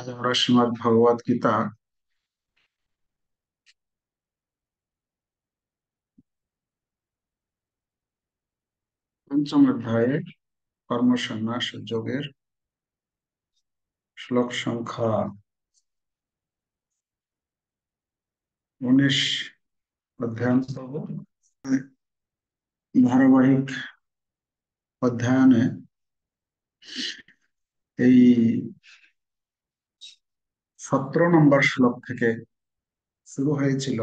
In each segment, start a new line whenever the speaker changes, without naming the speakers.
আজ আমরা শ্রীমদ্ ভগবদ গীতা পঞ্চম অধ্যায়ের কর্মসন্ন্যাস যোগের শ্লোক সংখ্যা 19 অধ্যয়ন করব। ধারাবাহিক অধ্যয়নে এই 17 নম্বর শ্লোক থেকে শুরু হয়েছিল।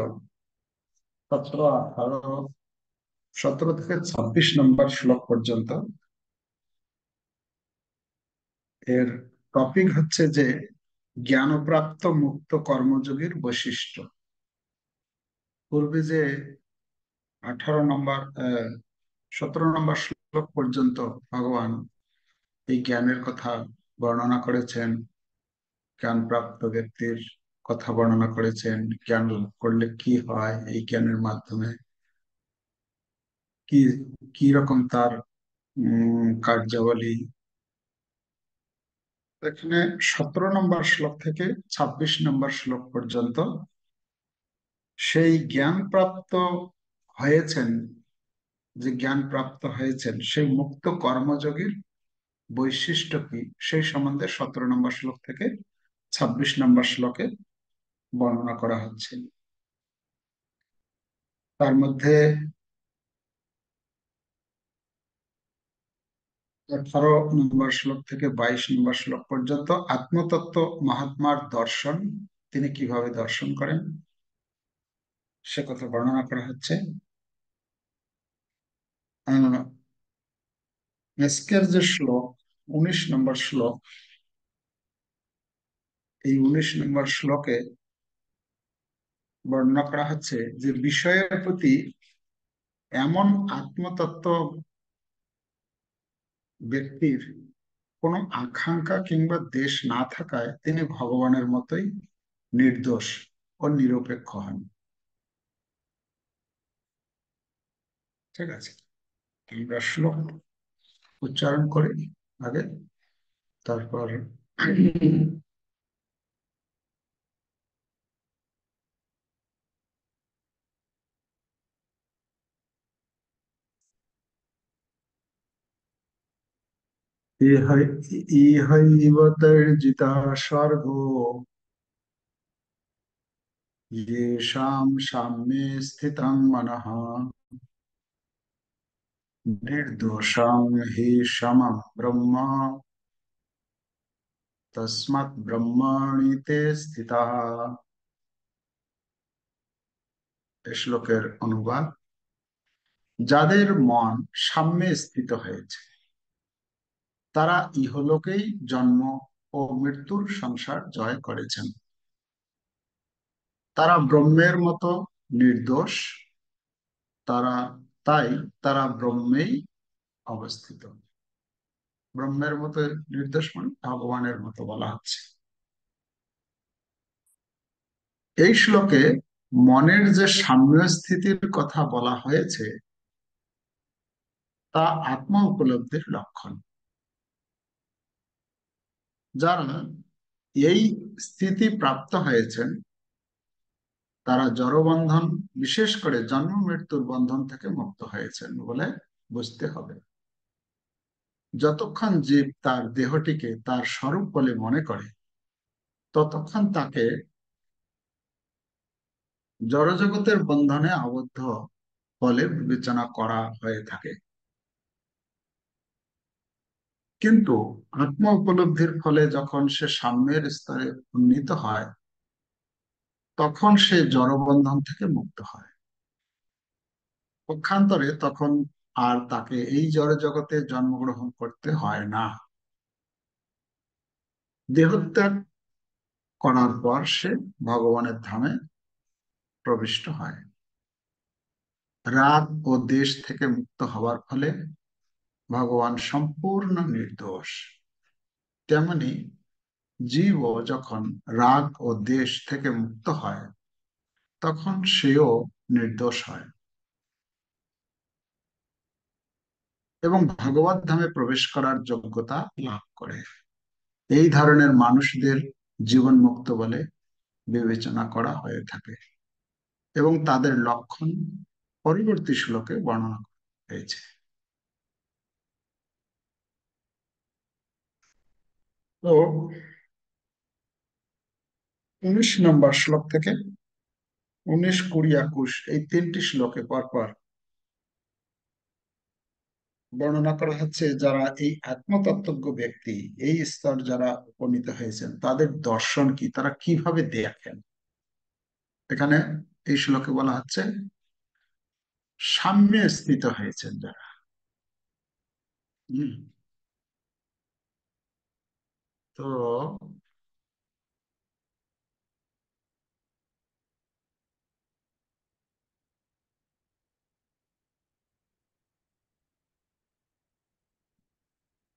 17, 18, 17 থেকে 26 নম্বর শ্লোক পর্যন্ত এর টপিক হচ্ছে যে জ্ঞানপ্রাপ্ত মুক্ত কর্মযোগীর বৈশিষ্ট্য। পূর্বে যে 18 নম্বর 17 নম্বর শ্লোক পর্যন্ত ভগবান এই জ্ঞানের কথা বর্ণনা করেছেন, জ্ঞানপ্রাপ্ত ব্যক্তির কথা বর্ণনা করেছেন, জ্ঞান লাভ করলে কি হয়, এই জ্ঞানের মাধ্যমে কি কি রকম তার কার্যাবলী। এখানে 17 নম্বর শ্লোক থেকে 26 নম্বর শ্লোক পর্যন্ত সেই জ্ঞান প্রাপ্ত হয়েছেন, যে জ্ঞান প্রাপ্ত হয়েছেন সেই মুক্ত কর্মযোগীর বৈশিষ্ট্য কি সেই সম্বন্ধে 17 নম্বর শ্লোক থেকে 26 নম্বর শ্লোকে বর্ণনা করা হচ্ছে। তার মধ্যে 18 নম্বর শ্লোক থেকে 22 নম্বর শ্লোক পর্যন্ত আত্মতত্ত্ব মহাত্মার দর্শন, তিনি কিভাবে দর্শন করেন সে কথা বর্ণনা করা হচ্ছে। আহ আজকের যে শ্লোক 19 নম্বর শ্লোক, এই 19 নম্বর শ্লোকে বর্ণনা করা হচ্ছে যে বিষয়ের প্রতি এমন আত্মতত্ত্ব ব্যক্তির কোনো আকাঙ্ক্ষা কিংবা দ্বেষ না থাকায় তিনি ভগবানের মতোই নির্দোষ ও নিরপেক্ষ হন। ঠিক আছে, আমরা শ্লোক উচ্চারণ করি আগে, তারপর ইহৈব তর্জিতা স্বর্গ येषां साम्ये स्थितं मनः निर्दोषं हि समं ब्रह्म तस्मात् ब्रह्मणि ते स्थिताः। এই শ্লোকের অনুবাদ: যাদের মন সাম্যে স্থিত হয়েছে তারা ইহলোকেই জন্ম ও মৃত্যুর সংসার জয় করেছেন। তারা ব্রহ্মের মতো নির্দোষ, তারা তাই তারা ব্রহ্মেই অবস্থিত। ব্রহ্মের মতো নির্দোষ মানে ভগবানের মতো বলা হচ্ছে। এই শ্লোকে মনের যে সাম্য স্থিতির কথা বলা হয়েছে তা আত্ম উপলব্ধির লক্ষণ। যারা এই স্থিতি প্রাপ্ত হয়েছেন তারা জড়বন্ধন, বিশেষ করে জন্ম মৃত্যুর বন্ধন থেকে মুক্ত হয়েছেন বলে বুঝতে হবে। যতক্ষণ জীব তার দেহটিকে তার স্বরূপ বলে মনে করে ততক্ষণ তাকে জড়জগতের বন্ধনে আবদ্ধ বলে বিবেচনা করা হয়ে থাকে। কিন্তু আত্ম উপলব্ধির ফলে যখন সে সাম্যের স্তরে উন্নীত হয় তখন সে জড়বন্ধন থেকে মুক্ত হয়। পক্ষান্তরে তখন আর তাকে এই জড় জগতে জন্মগ্রহণ করতে হয় না। দেহত্যাগ করার পর সে ভগবানের ধামে প্রবিষ্ট হয়। রাগ ও দ্বেষ থেকে মুক্ত হওয়ার ফলে ভগবান সম্পূর্ণ নির্দোষ। তেমনি জীবও যখন রাগ ও দ্বেষ থেকে মুক্ত হয় তখন সেও নির্দোষ হয় এবং ভগবত ধামে প্রবেশ করার যোগ্যতা লাভ করে। এই ধরনের মানুষদের জীবন মুক্ত বলে বিবেচনা করা হয়ে থাকে, এবং তাদের লক্ষণ পরবর্তী শ্লোকে বর্ণনা করা হয়েছে। তো 19 নম্বর শ্লোক থেকে 19, 20, 21 এই তিনটি শ্লোকে পরপর বর্ণনা করা হচ্ছে যারা এই আত্মতত্ত্বজ্ঞ ব্যক্তি, এই স্তর যারা উপনীত হয়েছেন তাদের দর্শন কি, তারা কিভাবে দেখেন। এখানে এই শ্লোকে বলা হচ্ছে সাম্যে স্থিত হয়েছেন যারা। হুম, তো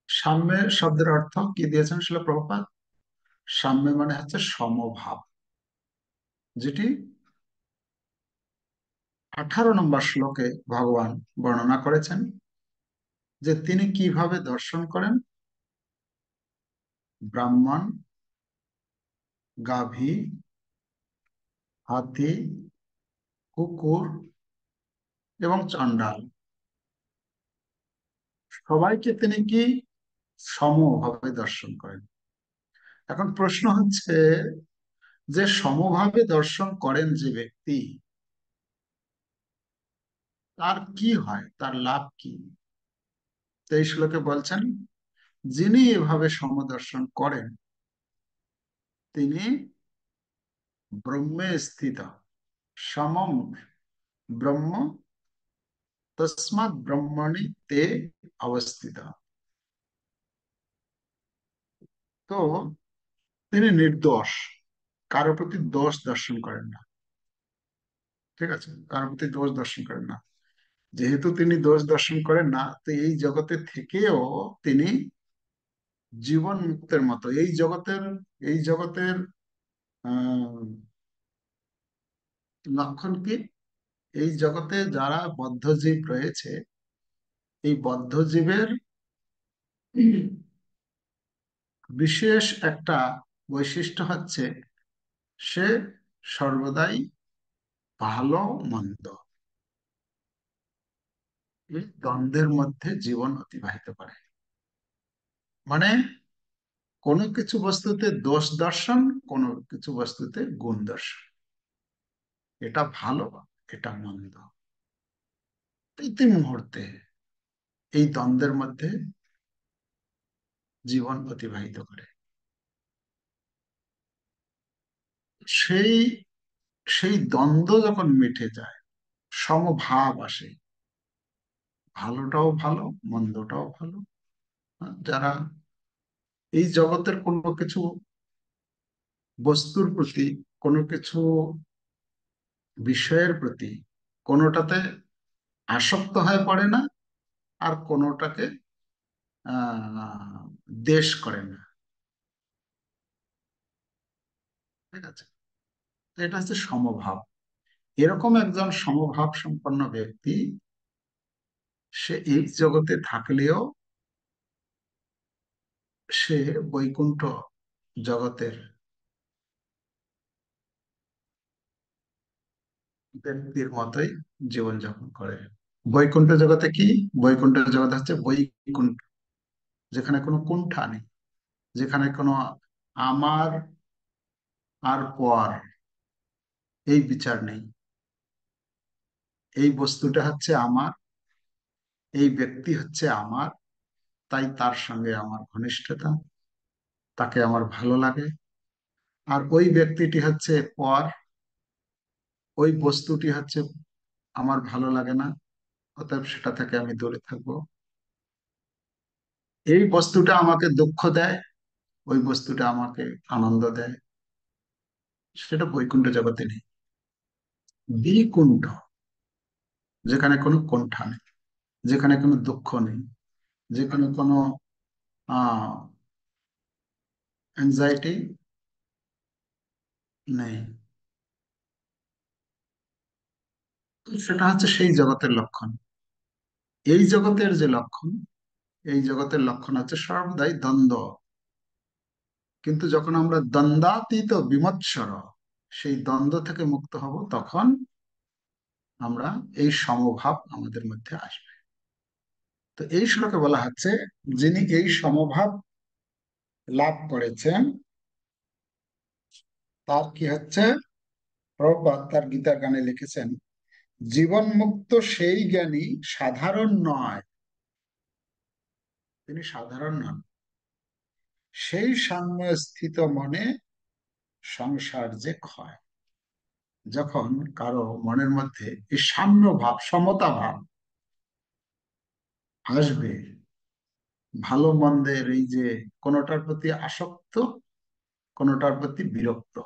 সাম্যে শব্দের অর্থ কি দিয়েছেন শিল প্রভুপাদ? সাম্য মানে হচ্ছে সমভাব, যেটি 18 নম্বর শ্লোকে ভগবান বর্ণনা করেছেন যে তিনি কিভাবে দর্শন করেন। ব্রাহ্মণ, গাভী, হাতি, কুকুর এবং চণ্ডাল, সবাইকে তিনি কি সমভাবে দর্শন করেন। এখন প্রশ্ন হচ্ছে যে সমভাবে দর্শন করেন যে ব্যক্তি, তার কি হয়, তার লাভ কি? তো এই শ্লোকে বলছেন যিনি এভাবে সমদর্শন করেন তিনি ব্রহ্মে স্থিত, সমম ব্রহ্ম তস্মাৎ ব্রহ্মণি তে অবস্থিত। তো তিনি নির্দোষ, কারো প্রতি দোষ দর্শন করেন না। ঠিক আছে, কারো প্রতি দোষ দর্শন করেন না। যেহেতু তিনি দোষ দর্শন করেন না, তো এই জগতে থেকেও তিনি জীবন মুক্তের মতো এই জগতের আহ লক্ষণ কি, এই জগতে যারা বদ্ধজীব রয়েছে, এই বদ্ধজীবের বিশেষ একটা বৈশিষ্ট্য হচ্ছে সে সর্বদাই ভালো মন্দ এই দ্বন্দ্বের মধ্যে জীবন অতিবাহিত করে। মানে কোনো কিছু বস্তুতে দোষ দর্শন, কোনো কিছু বস্তুতে গুণ দর্শন, এটা ভালো, এটা মন্দ, প্রতি মুহূর্তে এই দ্বন্দ্বের মধ্যে জীবন অতিবাহিত করে। সেই সেই দ্বন্দ্ব যখন মিটে যায়, সমভাব আসে, ভালোটাও ভালো, মন্দটাও ভালো। যারা এই জগতের কোনো কিছু বস্তুর প্রতি, কোনো কিছু বিষয়ের প্রতি কোনোটাতে আসক্ত হয়ে পড়ে না, আর কোনোটাকে আহ দেশ করে না। ঠিক আছে, তো এটা হচ্ছে সমভাব। এরকম একজন সমভাব সম্পন্ন ব্যক্তি সে এই জগতে থাকলেও সে বৈকুণ্ঠ জগতের ব্যক্তির মতোই জীবনযাপন করে। বৈকুণ্ঠ জগতে কি? বৈকুণ্ঠ জগৎ হচ্ছে বৈকুণ্ঠ, যেখানে কোনো কুণ্ঠা নেই, যেখানে কোনো আমার আর পর এই বিচার নেই। এই বস্তুটা হচ্ছে আমার, এই ব্যক্তি হচ্ছে আমার, তাই তার সঙ্গে আমার ঘনিষ্ঠতা, তাকে আমার ভালো লাগে। আর ওই ব্যক্তিটি হচ্ছে পর, ওই বস্তুটি হচ্ছে আমার ভালো লাগে না, অতএব সেটা থেকে আমি দূরে থাকবো। এই বস্তুটা আমাকে দুঃখ দেয়, ওই বস্তুটা আমাকে আনন্দ দেয়, সেটা বৈকুণ্ঠ জগতে নেই। বিকুণ্ঠ, যেখানে কোনো কুণ্ঠা নেই, যেখানে কোনো দুঃখ নেই, যেখানে কোনো আহ অ্যাংজাইটি নেই, তো সেটা হচ্ছে সেই জগতের লক্ষণ। এই জগতের যে লক্ষণ, এই জগতের লক্ষণ হচ্ছে সর্বদাই দ্বন্দ্ব, কিন্তু যখন আমরা দ্বন্দ্বাতীত বিমৎসর, সেই দ্বন্দ্ব থেকে মুক্ত হব, তখন আমরা এই সমভাব আমাদের মধ্যে আসবে। তো এই শ্লোকে বলা হচ্ছে, যিনি এই সমভাব লাভ করেছেন, তার কি হচ্ছে, প্রভুপাদ তার গীতার গানে লিখেছেন, জীবন মুক্ত সেই জ্ঞানী সাধারণ নয়, তিনি সাধারণ নন, সেই সাম্য স্থিত মনে সংসার যে ক্ষয়। যখন কারো মনের মধ্যে এই সাম্য ভাব, সমতা ভাব আসবে, ভালো মন্দের এই যে কোনোটার প্রতি আসক্ত, কোনোটার প্রতি বিরক্ত,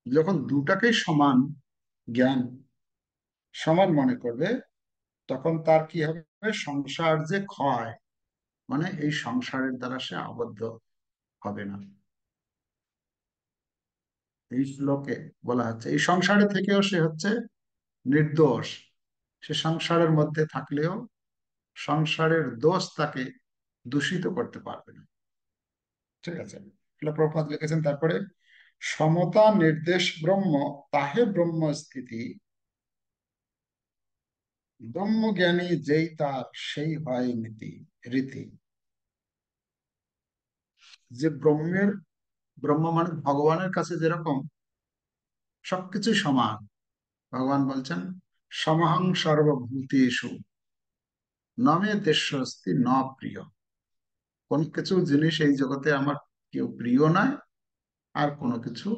যখন দুটাকেই সমান জ্ঞান, সমান মনে করবে, তখন তার কি হবে, সংসার যে ক্ষয়, মানে এই সংসারের দ্বারা সে আবদ্ধ হবে না। এই শ্লোকে বলা হচ্ছে এই সংসারে থেকেও সে হচ্ছে নির্দোষ, সে সংসারের মধ্যে থাকলেও সংসারের দোষ তাকে দূষিত করতে পারবে না। ঠিক আছে, এটা প্রভুপাদ লিখেছেন। তারপরে, সমতা নির্দেশ ব্রহ্ম, তাহে ব্রহ্ম স্থিতি, ব্রহ্মজ্ঞানী যেই তার সেই হয় নীতি রীতি। যে ব্রহ্মের, ব্রহ্ম মানে ভগবানের কাছে যেরকম সবকিছু সমান, ভগবান বলছেন, সমহং সর্বভূতেষু নমে দেশস্তি ন প্রিয়। কোন কিছু জিনিস এই জগতে আমার কেউ প্রিয় নয়, আর কোনো কিছু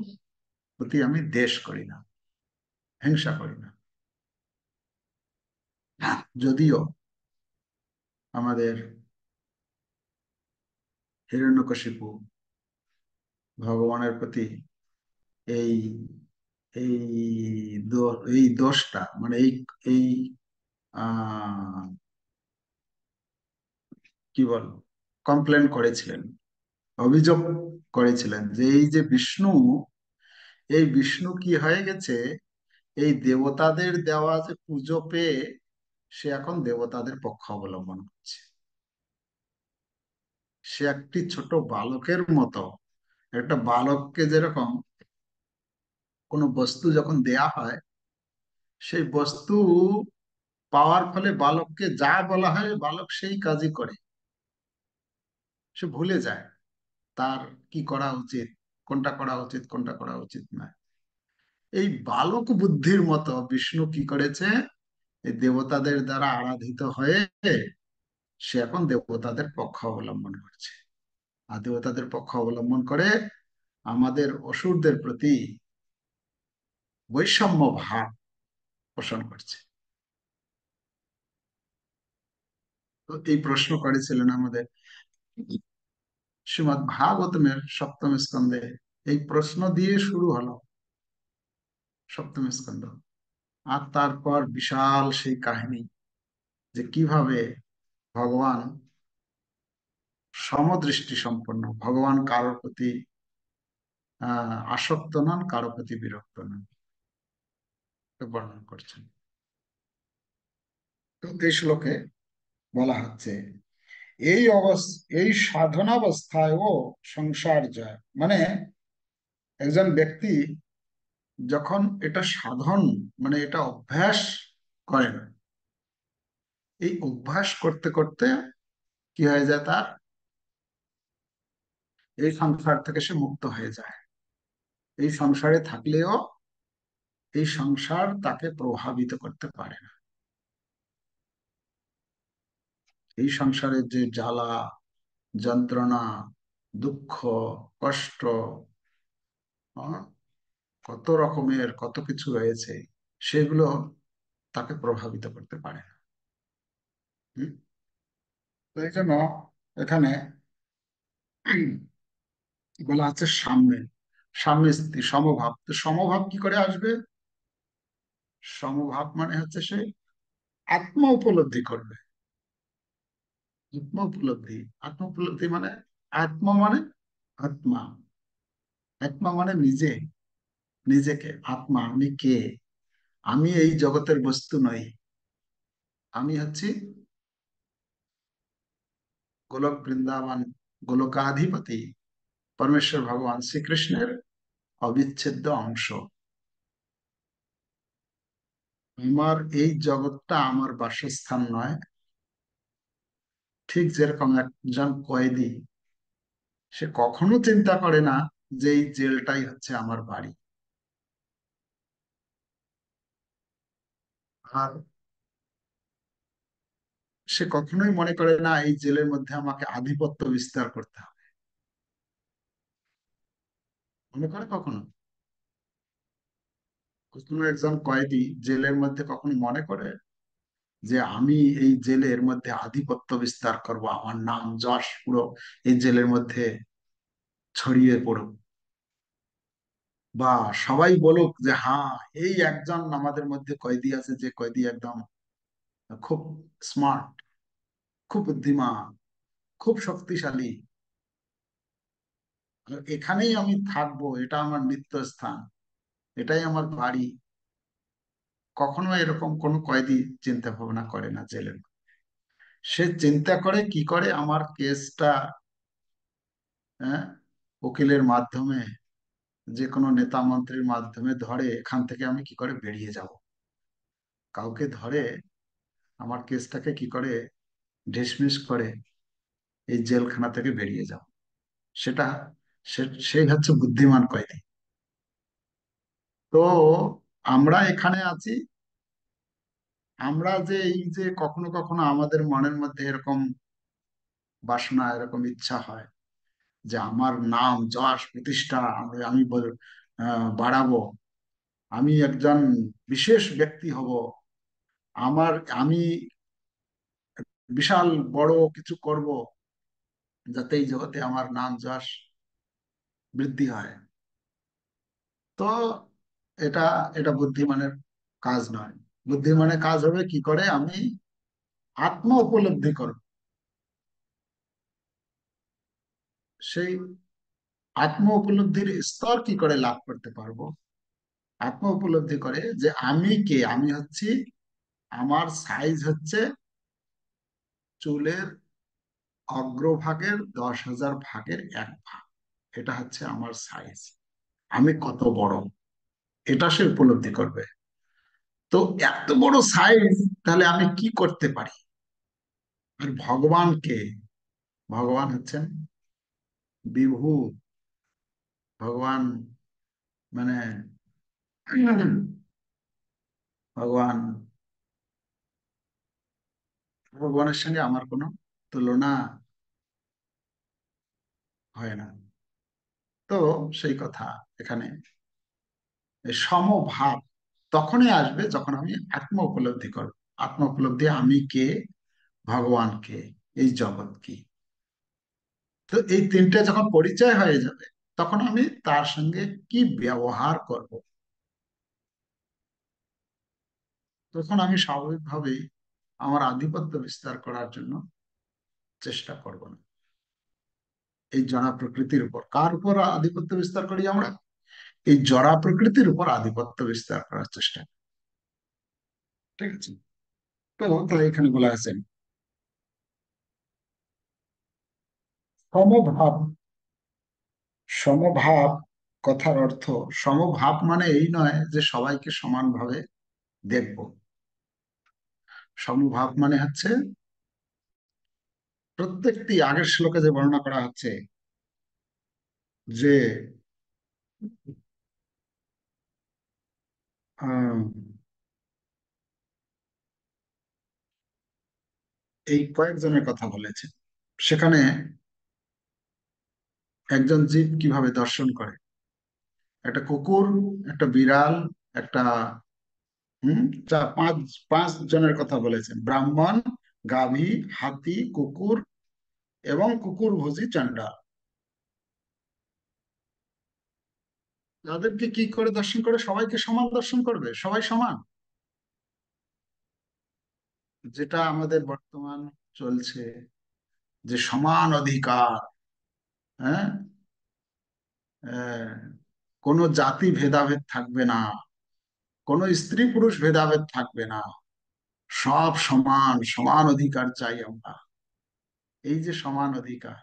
প্রতি আমি দ্বেষ করি না, হিংসা করি না। যদিও আমাদের হিরণ্যকশিপু ভগবানের প্রতি এই এই দোষটা, মানে এই আহ কি বল, কমপ্লেন করেছিলেন, অভিযোগ করেছিলেন যে এই যে বিষ্ণু, এই বিষ্ণু কি হয়ে গেছে, এই দেবতাদের দেওয়া যে পুজো পেয়ে সে এখন দেবতাদের পক্ষ অবলম্বন করছে। সে একটি ছোট বালকের মতো, একটা বালককে যেরকম কোনো বস্তু যখন দেয়া হয়, সেই বস্তু পাওয়ার ফলে বালককে যা বলা হয় বালক সেই কাজই করে, সে ভুলে যায় তার কি করা উচিত, কোনটা করা উচিত, কোনটা করা উচিত না। এই বালক বুদ্ধির মতো বিষ্ণু কি করেছে, এই দেবতাদের দ্বারা আরাধিত হয়ে সে এখন দেবতাদের পক্ষ অবলম্বন করছে, আর দেবতাদের পক্ষ অবলম্বন করে আমাদের অসুরদের প্রতি বৈষম্য ভাব পোষণ করছে। তো এই প্রশ্ন করেছিলেন আমাদের শ্রীমৎ ভাগবতমের সপ্তম স্কন্ধে, এই প্রশ্ন দিয়ে শুরু হলো সপ্তম স্কন্ধ। আর তারপর বিশাল সেই কাহিনী, যে কিভাবে ভগবান সমদৃষ্টি সম্পন্ন, ভগবান কারোর প্রতি আসক্ত নন, কারোর প্রতি বিরক্ত নন, এটা বর্ণনা করছেন। তো এই শ্লোকে বলা হচ্ছে, এই সাধনাবস্থায়ও সংসার যায়, মানে একজন ব্যক্তি যখন এটা সাধন, মানে এটা অভ্যাস করেন, এই অভ্যাস করতে করতে কি হয়ে যায়, তার এই সংসার থেকে সে মুক্ত হয়ে যায়। এই সংসারে থাকলেও এই সংসার তাকে প্রভাবিত করতে পারে না। এই সংসারের যে জ্বালা যন্ত্রণা, দুঃখ, কষ্ট, আহ, কত রকমের কত কিছু রয়েছে, সেগুলো তাকে প্রভাবিত করতে পারে না। হুম? তো এই জন্য এখানে বলা আছে সাম্যে, সাম্য স্থিতি, সমভাব। তো সমভাব কি করে আসবে? সমভাব মানে হচ্ছে সে আত্ম উপলব্ধি করবে। আত্ম উপলব্ধি, আত্ম উপলব্ধি মানে, আত্ম মানে আত্মা, আত্মা মানে নিজে, নিজেকে, আত্মা আমি কে, আমি এই জগতের বস্তু নই, আমি হচ্ছি গোলক বৃন্দাবন গোলকাধিপতি, পরমেশ্বর ভগবান শ্রীকৃষ্ণের অবিচ্ছেদ্য অংশ। আমার এই জগৎটা আমার বাসস্থান নয়। ঠিক যেরকম একজন কয়েদি, সে কখনো চিন্তা করে না যে এই জেলটাই হচ্ছে আমার বাড়ি। আর সে কখনোই মনে করে না এই জেলের মধ্যে আমাকে আধিপত্য বিস্তার করতে হবে। মনে করে কখনো? কখনো একজন কয়েদি জেলের মধ্যে কখনো মনে করে যে আমি এই জেলের মধ্যে আধিপত্য বিস্তার করব, আমার নাম যশ পুরো এই জেলের মধ্যে ছড়িয়ে পড়ুক, বা সবাই বলুক যে হ্যাঁ, এই একজন আমাদের মধ্যে কয়েদি আছে, যে কয়েদি একদম খুব স্মার্ট, খুব বুদ্ধিমান, খুব শক্তিশালী, এখানেই আমি থাকবো, এটা আমার নিত্যস্থান, এটাই আমার বাড়ি। কখনো এরকম কোনো কয়েদি চিন্তা ভাবনা করে না জেলের মধ্যে। সে চিন্তা করে কি করে আমার কেসটা, হ্যাঁ, উকিলের মাধ্যমে, যে কোনো নেতা মন্ত্রীর মাধ্যমে ধরে এখান থেকে আমি কি করে বেরিয়ে যাব, কাউকে ধরে আমার কেসটাকে কি করে ডিসমিস করে এই জেলখানা থেকে বেরিয়ে যাব। সেটা সেই হচ্ছে বুদ্ধিমান কয়েদি। তো আমরা এখানে আছি, আমরা যে এই যে কখনো কখনো আমাদের মনের মধ্যে এরকম বাসনা, এরকম ইচ্ছা হয় যে আমার নাম যশ প্রতিষ্ঠা আমি আমি বাড়াবো, আমি একজন বিশেষ ব্যক্তি হব, আমি বিশাল বড় কিছু করব, যাতে এই জগতে আমার নাম যশ বৃদ্ধি হয়। তো এটা এটা বুদ্ধিমানের কাজ নয়। বুদ্ধিমানের কাজ হবে কি করে আমি আত্ম উপলব্ধি করব। সেই আত্ম উপলব্ধির স্তর কি করে লাভ করতে পারবো? আত্ম উপলব্ধি করে যে আমি কে, আমি হচ্ছি, আমার সাইজ হচ্ছে চুলের অগ্রভাগের 10,000 ভাগের 1 ভাগ। এটা হচ্ছে আমার সাইজ, আমি কত বড়, এটা সে উপলব্ধি করবে। তো এত বড় সাইজ, তাহলে আমি কি করতে পারি? আর ভগবানকে, ভগবান হচ্ছেন বিভু, ভগবান মানে ভগবান, ভগবানের সঙ্গে আমার কোনো তুলনা হয় না। তো সেই কথা এখানে, এই সমভাব তখনই আসবে যখন আমি আত্ম উপলব্ধি করব। আত্ম উপলব্ধি, আমি কে, ভগবান কে, এই জগৎ কি। তো এই তিনটে যখন পরিচয় হয়ে যাবে, তখন আমি তার সঙ্গে কি ব্যবহার করব, তখন আমি স্বাভাবিকভাবেই আমার আধিপত্য বিস্তার করার জন্য চেষ্টা করব না। এই জড়া প্রকৃতির উপর, কার উপর আধিপত্য বিস্তার করি আমরা? এই জড়া প্রকৃতির উপর আধিপত্য বিস্তার করার চেষ্টা। ঠিক আছে? তো তাই এখানে বলা আছে সমভাব। সমভাব কথার অর্থ, সমভাব মানে এই নয় যে সবাইকে সমানভাবে দেখব। সমভাব মানে হচ্ছে প্রত্যেকটি, আগের শ্লোকে যে বর্ণনা করা হচ্ছে যে আহ, এই কয়েকজনের কথা বলেছে, সেখানে একজন জীব কিভাবে দর্শন করে, একটা কুকুর, একটা বিড়াল, একটা হম পাঁচ, 5 জনের কথা বলেছেন: ব্রাহ্মণ, গাভী, হাতি, কুকুর এবং কুকুর ভোজী চণ্ডাল। তাদেরকে কি করে দর্শন করে? সবাইকে সমান দর্শন করবে, সবাই সমান। যেটা আমাদের বর্তমান চলছে, যে সমান অধিকার, হ্যাঁ, আহ, কোনো জাতি ভেদাভেদ থাকবে না, কোনো স্ত্রী পুরুষ ভেদাভেদ থাকবে না, সব সমান, সমান অধিকার চাই আমরা। এই যে সমান অধিকার,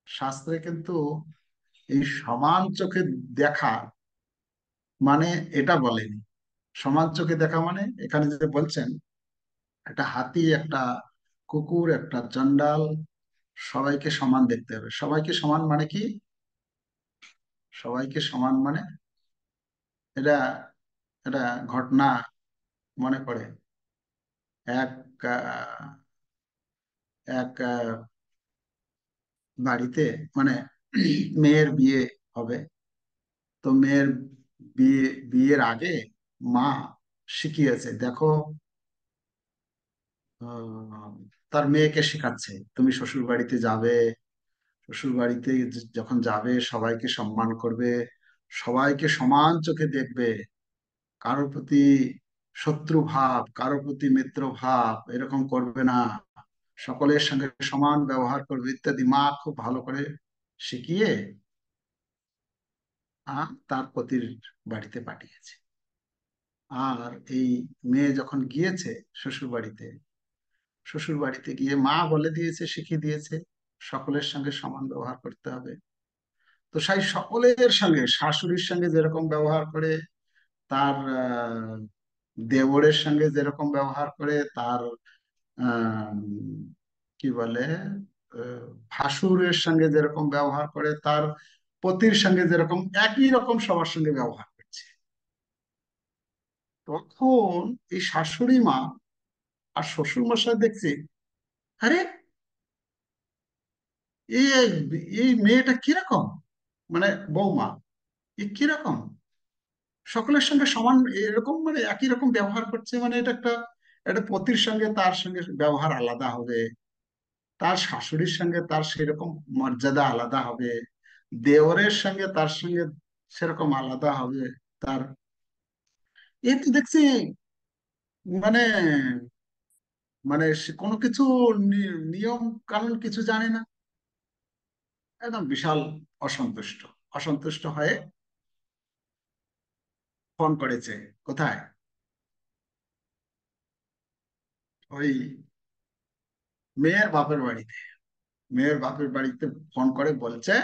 শাস্ত্রে কিন্তু এই সমান চোখে দেখা মানে এটা বলেনি। সমান চোখে দেখা মানে এখানে যে বলছেন, একটা হাতি, একটা কুকুর, একটা চন্ডাল, সবাইকে সমান দেখতে হবে। সবাইকে সমান মানে কি? সবাইকে সমান মানে এটা এটা ঘটনা মনে পড়ে। এক আহ, এক বাড়িতে, মানে মেয়ের বিয়ে হবে। তো মেয়ের বিয়ের আগে মা শিখিয়েছে, দেখো, আহ, তার মেয়েকে শেখাচ্ছে, তুমি শ্বশুর বাড়িতে যাবে, শ্বশুর বাড়িতে যখন যাবে সবাইকে সম্মান করবে, সবাইকে সমান চোখে দেখবে, কারোর প্রতি শত্রু ভাব, কারোর প্রতি মিত্র ভাব এরকম করবে না, সকলের সঙ্গে সমান ব্যবহার করবে ইত্যাদি মা খুব ভালো করে শিখিয়ে তার পতির বাড়িতে পাঠিয়েছে। আর এই মেয়ে যখন গিয়েছে শ্বশুর বাড়িতে, শ্বশুর বাড়িতে গিয়ে মা বলে দিয়েছে, শিখিয়ে দিয়েছে সকলের সঙ্গে সমান ব্যবহার করতে হবে। তো সেই সকলের সঙ্গে, শাশুড়ির সঙ্গে যেরকম ব্যবহার করে, তার দেওরের সঙ্গে যেরকম ব্যবহার করে, তার আহ, কি বলে, ভাসুরের সঙ্গে যেরকম ব্যবহার করে, তার পতির সঙ্গে যেরকম, একই রকম সবার সঙ্গে ব্যবহার করছে। তখন এই শাশুড়ি মা আর শ্বশুর মশাই দেখছে, আরে এই এই মেয়েটা কিরকম, মানে বৌমা, এ কিরকম সকলের সঙ্গে সমান এরকম, মানে একই রকম ব্যবহার করছে, মানে এটা একটা, একটা পতির সঙ্গে তার সঙ্গে ব্যবহার আলাদা হবে, তার শাশুড়ির সঙ্গে তার সেরকম মর্যাদা আলাদা হবে, দেওরের সঙ্গে তার সঙ্গে সেরকম আলাদা হবে তার। এই তো দেখছি, মানে মানে সে কোনো কিছু নিয়ম কানুন কিছু জানে না, একদম বিশাল অসন্তুষ্ট। অসন্তুষ্ট হয়ে ফোন করেছে। কোথায়? ওই মেয়ের বাপের বাড়িতে। মেয়ের বাপের বাড়িতে ফোন করে বলছে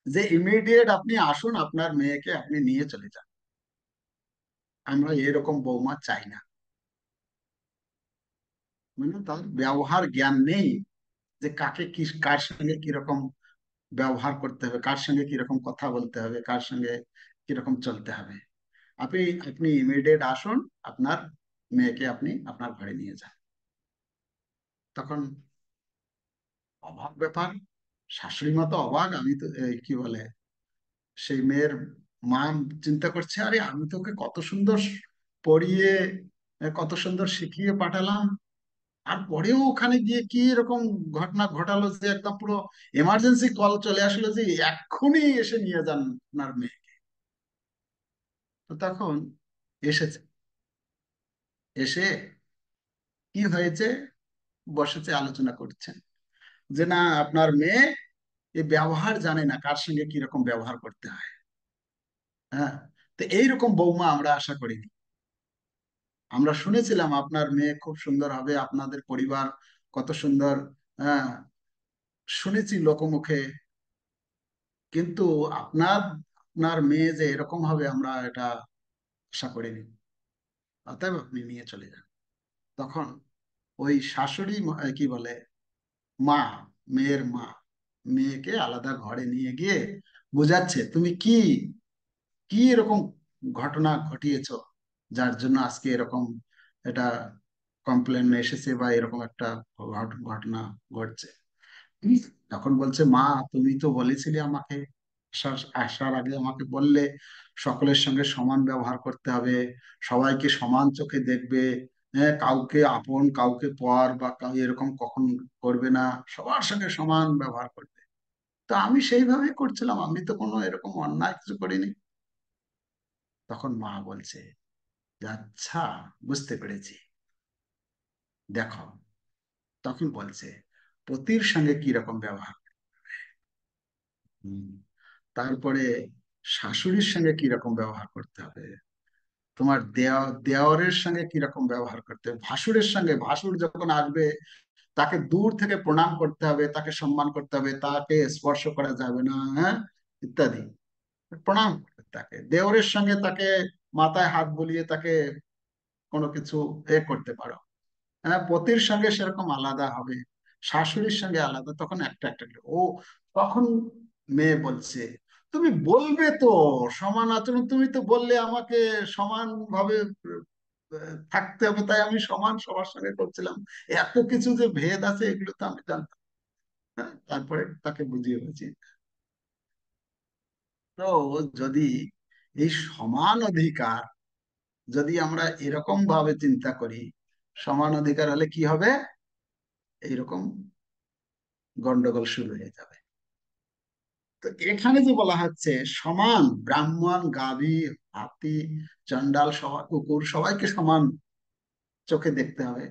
যে ইমিডিয়েট আপনি আসুন, আপনার মেয়েকে আপনি নিয়ে চলে যান, আমরা এরকম বৌমা চাই না। মানে তার ব্যবহার জ্ঞান নেই, যে কাকে কি, কার সঙ্গে কিরকম ব্যবহার করতে হবে, কার সঙ্গে কিরকম কথা বলতে হবে, কার সঙ্গে কিরকম চলতে হবে। আপনি আপনি ইমিডিয়েট আসুন, আপনার মেয়েকে আপনি আপনার ঘরে নিয়ে যান। তখন অবাক ব্যাপার, শাশুড়ি মা তো অবাক, আমি তো কি বলে, সেই মেয়ের মা চিন্তা করছে, আরে আমি তোকে কত সুন্দর পড়িয়ে, কত সুন্দর শিখিয়ে পাঠালাম, আর পরেও ওখানে গিয়ে কি এরকম ঘটনা ঘটালো, যে একদম পুরো এমার্জেন্সি কল চলে আসলো যে এক্ষুনি এসে নিয়ে যান আপনার মেয়েকে। তো তখন এসেছে, এসে কি হয়েছে বসেছে, আলোচনা করছেন যে না, আপনার মেয়ে এই ব্যবহার জানে না, কার সঙ্গে কিরকম ব্যবহার করতে হয়। হ্যাঁ, তো এইরকম বৌমা আমরা আশা করিনি। আমরা শুনেছিলাম আপনার মেয়ে খুব সুন্দর হবে, আপনাদের পরিবার কত সুন্দর, হ্যাঁ, শুনেছি লোকমুখে, কিন্তু আপনার আপনার মেয়ে যে এরকম হবে আমরা এটা আশা করিনি, অতএব আপনি নিয়ে চলে যান। তখন ওই শাশুড়ি কি বলে, মা, মেয়ের মা মেয়েকে আলাদা ঘরে নিয়ে গিয়ে বোঝাচ্ছে, তুমি কি কি এরকম ঘটনা ঘটিয়েছো, যার জন্য আজকে এরকম এটা কমপ্লেন এসেছে বা এরকম একটা ঘটনা ঘটছে। তখন বলছে, মা, তুমি তো বলেছিলে আমাকে, আসার আসার আগে আমাকে বললে সকলের সঙ্গে সমান ব্যবহার করতে হবে, সবাইকে সমান চোখে দেখবে, হ্যাঁ, কাউকে আপন কাউকে পর বা এরকম কখন করবে না, সবার সঙ্গে সমান ব্যবহার করবে। তো আমি সেইভাবেই করছিলাম, আমি তো কোনো এরকম অন্যায় কিছু করিনি। তখন মা বলছে যে, আচ্ছা, বুঝতে পেরেছি, দেখো। তখন বলছে, পতির সঙ্গে কি রকম ব্যবহার, হুম, তারপরে শাশুড়ির সঙ্গে কি রকম ব্যবহার করতে হবে, তোমার দেওরের সঙ্গে কি রকম ব্যবহার করতে হবে, ভাসুরের সঙ্গে, ভাসুর যখন আসবে তাকে দূর থেকে প্রণাম করতে হবে, তাকে সম্মান করতে হবে, তাকে স্পর্শ করা যাবে না, হ্যাঁ, ইত্যাদি। প্রণাম করবে তাকে, দেওরের সঙ্গে তাকে মাথায় হাত বুলিয়ে তাকে কোনো কিছু করতে পারো। হ্যাঁ, পতির সঙ্গে সেরকম আলাদা হবে, শাশুড়ির সঙ্গে আলাদা, তখন একটা একটা করে। ও তখন মেয়ে বলছে, তুমি বলবে তো সমান আচরণ, তুমি তো বললে আমাকে সমান ভাবে থাকতে হবে, তাই আমি সমান সবার সঙ্গে করছিলাম। এত কিছু যে ভেদ আছে এগুলো তো আমি জানতাম। হ্যাঁ, তারপরে তাকে বুঝিয়ে বুঝিয়ে। তো যদি এই সমান অধিকার যদি আমরা এরকম ভাবে চিন্তা করি, সমান অধিকার হলে কি হবে, এইরকম গন্ডগোল শুরু হয়ে যাবে। তো এখানে যে বলা হচ্ছে সমান, ব্রাহ্মণ, গাভী, হাতি, চন্ডাল, সবাই, কুকুর, সবাইকে সমান চোখে দেখতে হবে।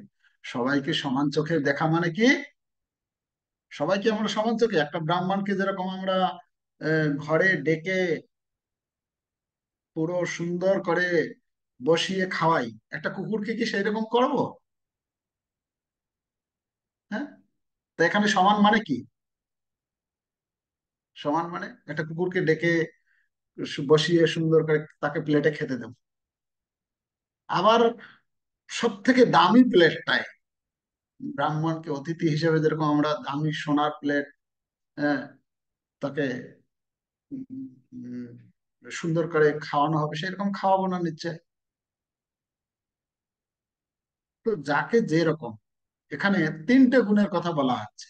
সবাইকে সমান চোখে দেখা মানে কি, সবাইকে আমরা সমান চোখে, একটা ব্রাহ্মণকে যেরকম আমরা ঘরে ডেকে পুরো সুন্দর করে বসিয়ে খাওয়াই, একটা কুকুরকে কি সেই রকম করবো? হ্যাঁ। তো এখানে সমান মানে কি, সমান মানে একটা কুকুরকে ডেকে বসিয়ে সুন্দর করে তাকে প্লেটে খেতে দেবো। আবার সব থেকে দামি প্লেটটায় ব্রাহ্মণকে অতিথি হিসেবে যেরকম আমরা দামি সোনার প্লেট, হ্যাঁ, তাকে উম, উম, সুন্দর করে খাওয়ানো হবে, সেরকম খাওয়াবো না নিশ্চয়। তো যাকে যেরকম, এখানে তিনটে গুণের কথা বলা হচ্ছে,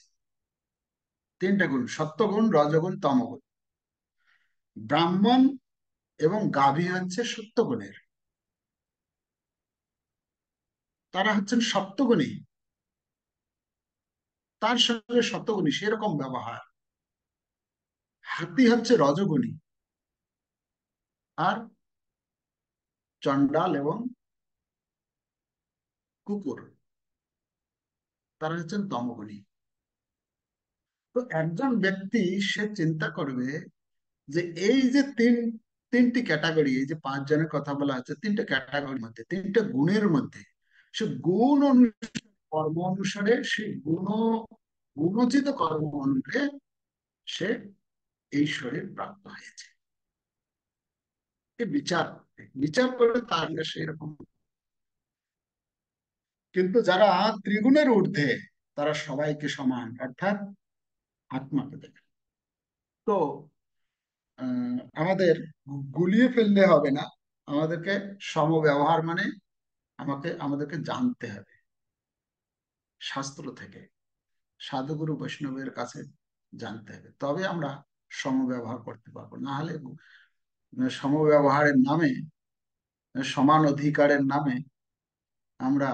তিনটে গুণ, সত্ত্বগুণ, রজগুণ, তমগুণ। ব্রাহ্মণ এবং গাভী হচ্ছে সত্ত্বগুণের, তারা হচ্ছেন সত্ত্বগুণী, তার সঙ্গে সত্ত্বগুণী সেরকম ব্যবহার। হাতি হচ্ছে রজগুণী, আর চণ্ডাল এবং কুকুর তারা হচ্ছেন তমগুণী। তো একজন ব্যক্তি সে চিন্তা করবে যে এই যে তিনটি ক্যাটাগরি, এই যে পাঁচজনের কথা বলা আছে, তিনটে ক্যাটাগরির মধ্যে, তিনটে গুণের মধ্যে, সে গুণ কর্ম অনুসারে, সে গুণোচিত কর্ম অনুসারে সে এই শরীর প্রাপ্ত হয়েছে। এ বিচার বিচার করে তাহলে সেরকম। কিন্তু যারা ত্রিগুণের ঊর্ধ্বে, তারা সবাইকে সমান, অর্থাৎ আত্মাকে দেখে। তো আমাদের গুলিয়ে ফেললে হবে না, আমাদেরকে সমব্যবহার মানে আমাদেরকে জানতে হবে শাস্ত্র থেকে, সাধুগুরু বৈষ্ণবের কাছে জানতে হবে, তবে আমরা সমব্যবহার করতে পারবো। না হলে সমব্যবহারের নামে, সমান অধিকারের নামে আমরা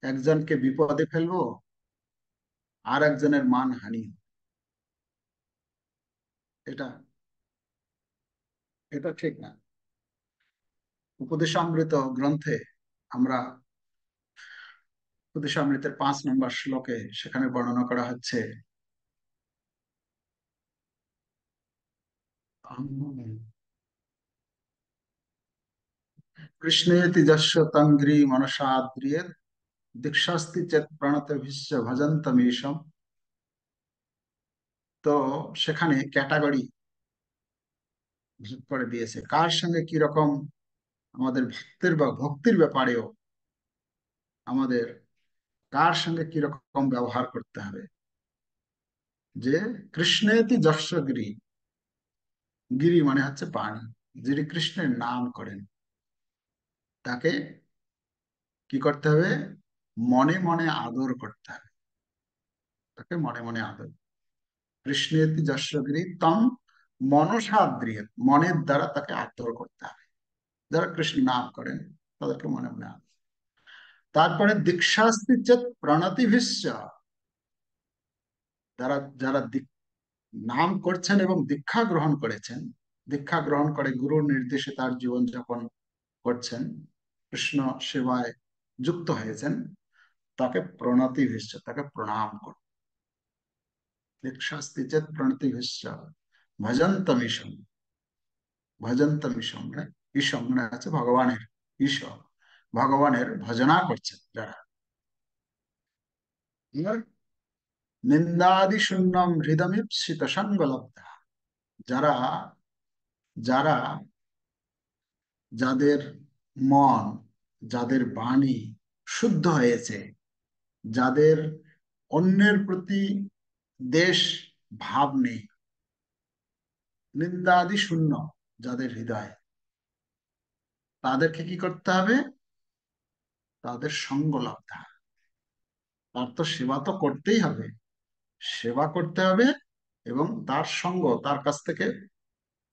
একজনকে বিপদে ফেলবো, আর একজনের মান হানি হবে। এটা এটা ঠিক না। উপদেশামৃত গ্রন্থে আমরা, উপদেশামৃতের 5 নম্বর শ্লোকে সেখানে বর্ণনা করা হচ্ছে, কৃষ্ণেতি যস্য তন্দ্রি মনসাদ্রিয়ে দীক্ষাস্তি চেত প্রণত ভীষ্ম ভজন্তমীশম। তো সেখানে ক্যাটাগরি ভাগ করে দিয়েছে, কার সঙ্গে কি রকম আমাদের ভক্তের বা ভক্তির ব্যাপারেও আমাদের কার সঙ্গে কি রকম ব্যবহার করতে হবে। যে কৃষ্ণেতি যস্য গিরি, গিরি মানে হচ্ছে পানি, যিনি কৃষ্ণের নাম করেন, তাকে কি করতে হবে, মনে মনে আদর করতে হবে, তাকে মনে মনে আদর। কৃষ্ণেতি যস্য গিরি তম মনসাদ্রিয়, মনের দ্বারা তাকে আদর করতে হবে। যারা কৃষ্ণ নাম করেন তাদেরকে মনে মনে আদর। তারপরে দীক্ষাস্তি চেত প্রণতিভিশ্চ, যারা যারা নাম করছেন এবং দীক্ষা গ্রহণ করেছেন, দীক্ষা গ্রহণ করে গুরুর নির্দেশে তার জীবন যাপন করছেন, কৃষ্ণ সেবায় যুক্ত হয়েছেন, তাকে প্রণতি ভীষ্ম, তাকে প্রণাম করুন। দীক্ষাস্তি চেত প্রণতি ভীষ্ম ভজন্তম ঈশম, ভজন্তম ঈশম মানে ঈশম মানে আছে ভগবানের, ঈশ্বর, ভগবানের ভজনা করছেন যারা, নিন্দাদি শূন্যম হৃদমিপ্সিত সঙ্গলব্ধা। যারা যারা যাদের মন, যাদের বাণী শুদ্ধ হয়েছে, যাদের অন্যের প্রতি দেশ ভাব নেই, নিন্দাদি শূন্য যাদের হৃদয়, তাদেরকে কি করতে হবে? তাদের সঙ্গ লাভতে হবে। তার তো সেবা তো করতেই হবে, সেবা করতে হবে, এবং তার সঙ্গ, তার কাছ থেকে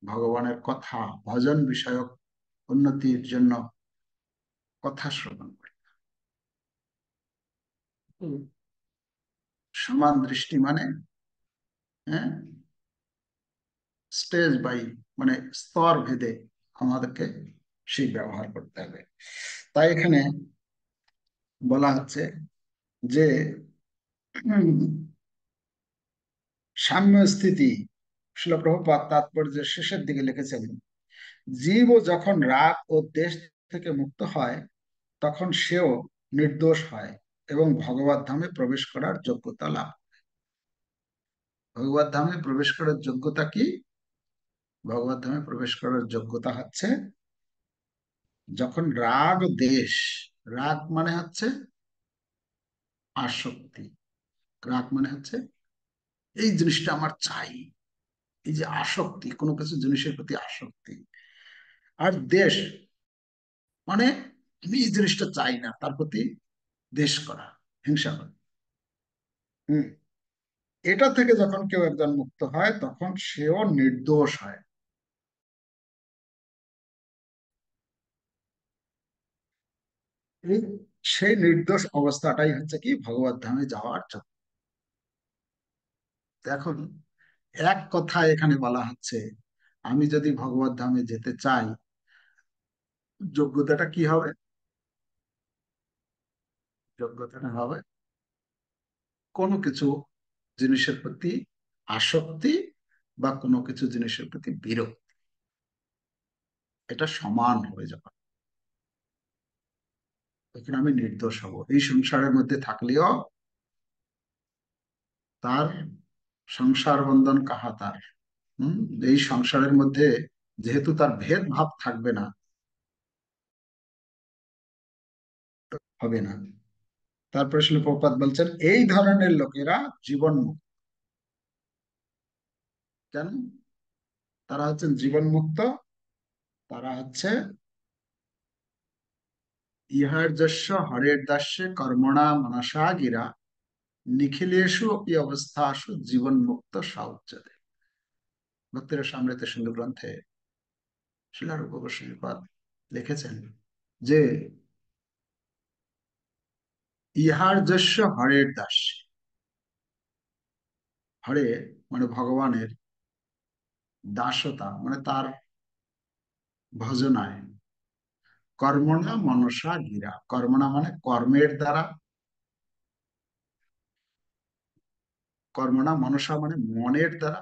ভগবানের কথা, ভজন বিষয়ক উন্নতির জন্য কথা শ্রবণ করতে হবে। সমান দৃষ্টি মানে, হ্যাঁ, স্টেজ বাই, মানে স্তর ভেদে আমাদেরকে সেই ব্যবহার করতে হবে। তাই এখানে বলা হচ্ছে যে উম, সাম্য স্থিতি, শিল প্রভুপাদ তাৎপর্যের শেষের দিকে লিখেছেন, জীব যখন রাগ ও দেশ থেকে মুক্ত হয়, তখন সেও নির্দোষ হয় এবং ভগবত ধামে প্রবেশ করার যোগ্যতা লাভ। ভগবত ধামে প্রবেশ করার যোগ্যতা কি? ভগবত ধামে প্রবেশ করার যোগ্যতা হচ্ছে যখন রাগ ও দেশ, রাগ মানে হচ্ছে আসক্তি, রাগ মানে হচ্ছে এই জিনিসটা আমার চাই, এই যে আসক্তি, কোনো কিছু জিনিসের প্রতি আসক্তি। আর দেশ মানে আমি এই জিনিসটা চাই না, তার প্রতি দেশ করা, হিংসা করা। হম, এটা থেকে যখন কেউ একজন মুক্ত হয়, তখন সেও নির্দোষ হয়। এই সেই নির্দোষ অবস্থাটাই হচ্ছে কি ভগবত ধামে যাওয়ার জন্য। এখন এক কথায় এখানে বলা হচ্ছে, আমি যদি ভগবত ধামে যেতে চাই, যোগ্যতাটা কি হবে? যোগ্যতাটা হবে কোনো কিছু জিনিসের প্রতি আসক্তি বা কোনো কিছু জিনিসের প্রতি বিরক্তি, এটা সমান হয়ে যাবে। তখন আমি নির্দোষ হব। এই সংসারের মধ্যে থাকলেও তার সংসার বন্ধন কাহা তার, হম, এই সংসারের মধ্যে যেহেতু তার ভেদ ভাব থাকবে না, হবে না। তারপরে শিল প্রপাত বলছেন এই ধরনের লোকেরা জীবন মুক্ত। কেন? তারা হচ্ছেন জীবন মুক্ত। তারা হচ্ছে ইহার যস্য হরের দাস্যে কর্মণা মনসা গিরা নিখিলেশু অপি অবস্থাসু জীবন মুক্ত সাউচ্যতে। ভক্তির সামৃত সিন্ধু গ্রন্থে শিলারূপ গোস্বামীপাদ লিখেছেন যে ইহার যস্য হরের দাস, হরে মানে ভগবানের, দাসতা মানে তার ভজনায়, কর্মণা মনসা গিরা, কর্মণা মানে কর্মের দ্বারা, কর্মণা মনসা মানে মনের দ্বারা,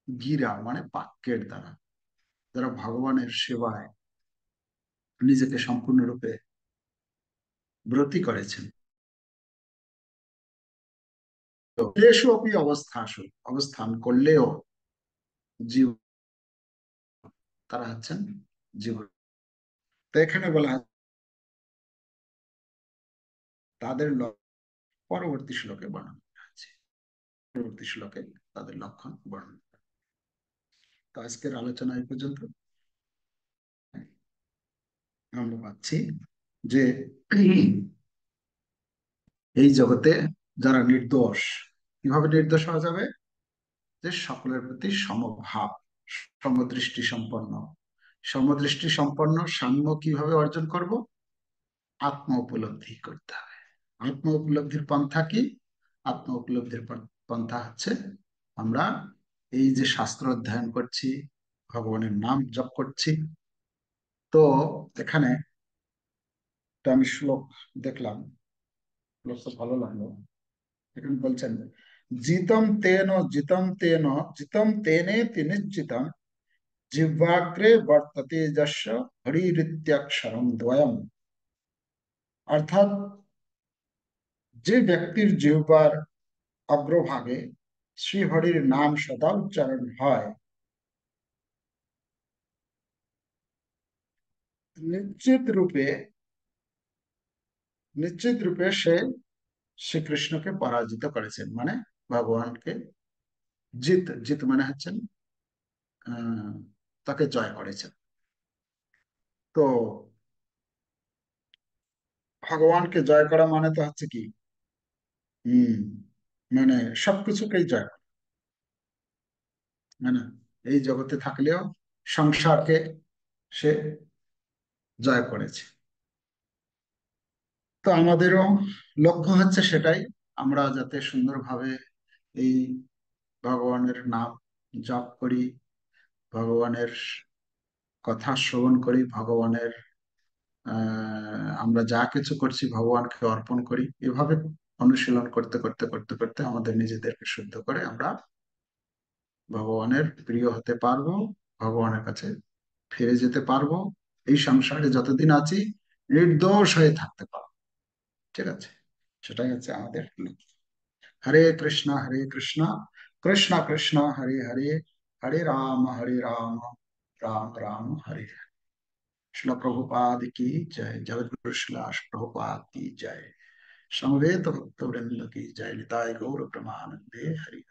গিরা মানে বাক্যের দ্বারা, যারা ভগবানের সেবায় নিজেকে সম্পূর্ণরূপে ব্রতী করেছেন। তো ক্লেশ অপি অবস্থা অবস্থান করলেও জীব, তারা হচ্ছেন জীবন। তো এখানে বলা হয় তাদের পরবর্তী শ্লোকে বর্ণনা করা আছে, পরবর্তী শ্লোকে তাদের লক্ষণ বর্ণনা করা। তো আজকের আলোচনা এই পর্যন্ত। আমরা পাচ্ছি যে এই জগতে যারা নির্দোষ, কিভাবে নির্দোষ হওয়া যাবে? যে সকলের প্রতি সমভাব, সমদৃষ্টি সম্পন্ন। সমদৃষ্টি সম্পন্ন সাম্য কিভাবে অর্জন করব? আত্ম উপলব্ধি করতে হবে। আত্ম উপলব্ধির পন্থা কি? আত্ম উপলব্ধির পন্থা হচ্ছে আমরা এই যে শাস্ত্র অধ্যয়ন করছি, ভগবানের নাম জপ করছি। তো এখানে একটা আমি শ্লোক দেখলাম, শ্লোকটা ভালো লাগলো। এখানে বলছেন জিতম তেনে তিনিশ্চিতম জিহ্বাগ্রে বর্ততে যস্য হরিরিত্যক্ষরম দ্বয়ম। অর্থাৎ যে ব্যক্তির জিহ্বার অগ্রভাগে শ্রীহরির নাম সদা উচ্চারণ হয়, নিশ্চিত রূপে নিশ্চিত রূপে সে শ্রীকৃষ্ণকে পরাজিত করেছেন, মানে ভগবানকে জিত, জিত মানে হচ্ছেন আহ, তাকে জয় করেছেন। তো ভগবানকে জয় করা মানে তো হচ্ছে কি, হম, মানে সবকিছুকেই জয় করা, মানে এই জগতে থাকলেও সংসারকে সে জয় করেছে। তো আমাদেরও লক্ষ্য হচ্ছে সেটাই, আমরা যাতে সুন্দরভাবে এই ভগবানের নাম জপ করি, ভগবানের কথা শ্রবণ করি, ভগবানের আমরা যা কিছু করছি ভগবানকে অর্পণ করি। এভাবে অনুশীলন করতে করতে করতে করতে আমাদের নিজেদেরকে শুদ্ধ করে আমরা ভগবানের প্রিয় হতে পারবো, ভগবানের কাছে ফিরে যেতে পারবো, এই সংসারে যতদিন আছি নির্দোষ হয়ে থাকতে পারবো। ঠিক আছে, সেটাই হচ্ছে আমাদের লক্ষ্য। হরে কৃষ্ণ হরে কৃষ্ণ, কৃষ্ণ কৃষ্ণ হরে হরে, হরে রাম রাম রাম हरे हरे। शिला प्रभुपाद की जय, जगत गुरु शिला प्रभुपाद की जय, समवेत भक्त वृंद की जय, निताय गौर प्रमानंदे हरि।